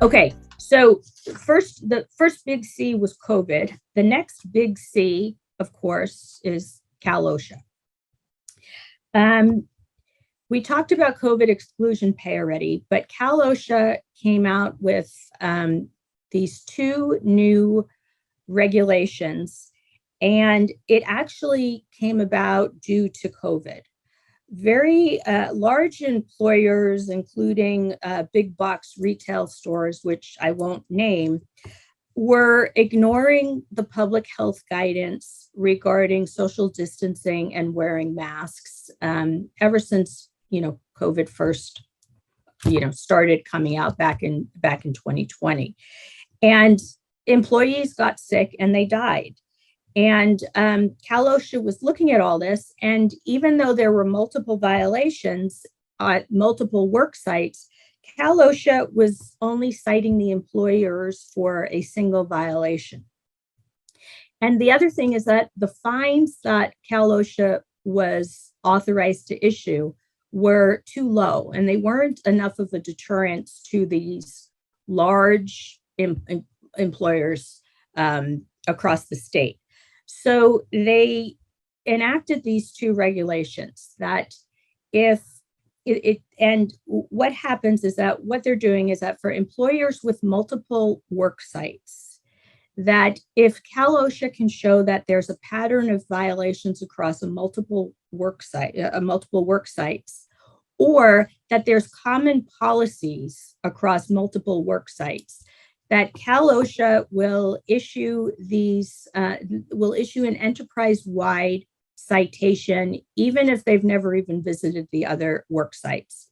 Okay, so the first big C was COVID. The next big C, of course, is Cal-OSHA. We talked about COVID exclusion pay already, but Cal-OSHA came out with these two new regulations, and it actually came about due to COVID. Very large employers, including big box retail stores, which I won't name, were ignoring the public health guidance regarding social distancing and wearing masks ever since COVID first started coming out back in 2020, and employees got sick and they died. And Cal-OSHA was looking at all this, and even though there were multiple violations at multiple work sites, Cal-OSHA was only citing the employers for a single violation. And the other thing is that the fines that Cal-OSHA was authorized to issue were too low, and they weren't enough of a deterrence to these large employers across the state. So they enacted these two regulations that and what happens is that what they're doing is that for employers with multiple work sites, that if Cal-OSHA can show that there's a pattern of violations across multiple work sites, or that there's common policies across multiple work sites, that Cal-OSHA will issue an enterprise-wide citation, even if they've never even visited the other work sites.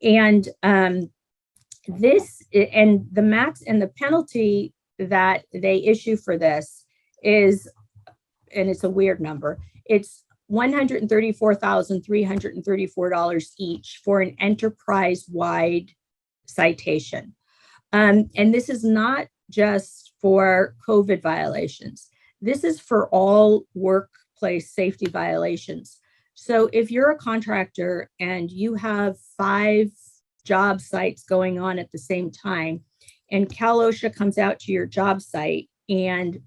And the max and the penalty that they issue for this is, and it's a weird number, it's $134,334 each for an enterprise-wide citation. And this is not just for COVID violations. This is for all workplace safety violations. So if you're a contractor and you have 5 job sites going on at the same time, and Cal-OSHA comes out to your job site and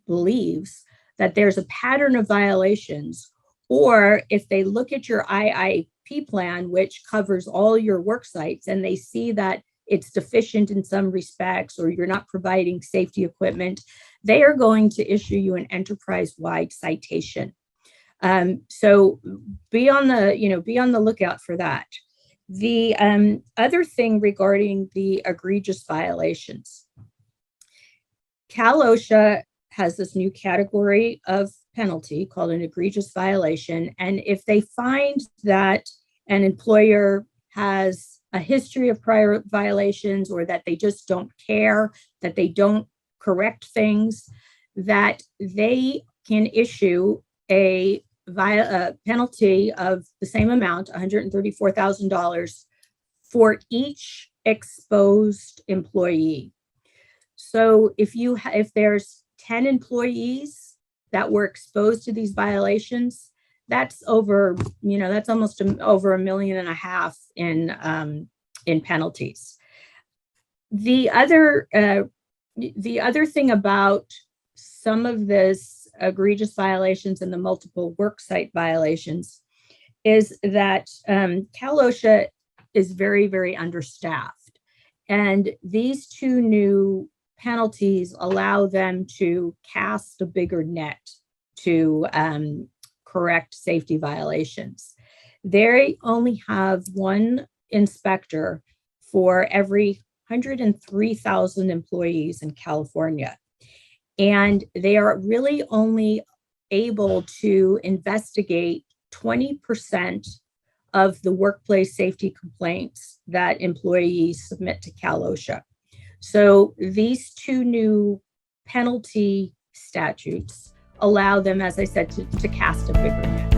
believes that there's a pattern of violations, or if they look at your IIP plan, which covers all your work sites, and they see that it's deficient in some respects, or you're not providing safety equipment, they are going to issue you an enterprise-wide citation. So be on the lookout for that. The other thing regarding the egregious violations, Cal-OSHA has this new category of penalty called an egregious violation, and if they find that an employer has a history of prior violations, or that they just don't care, that they don't correct things, that they can issue a penalty of the same amount, $134,000, for each exposed employee. So if there's 10 employees that were exposed to these violations, that's over, that's almost over $1.5 million in penalties. The other thing about some of this egregious violations and the multiple worksite violations is that Cal-OSHA is very, very understaffed, and these two new penalties allow them to cast a bigger net to correct safety violations. They only have one inspector for every 103,000 employees in California. And they are really only able to investigate 20% of the workplace safety complaints that employees submit to Cal-OSHA. So these two new penalty statutes allow them, as I said, to cast a bigger net.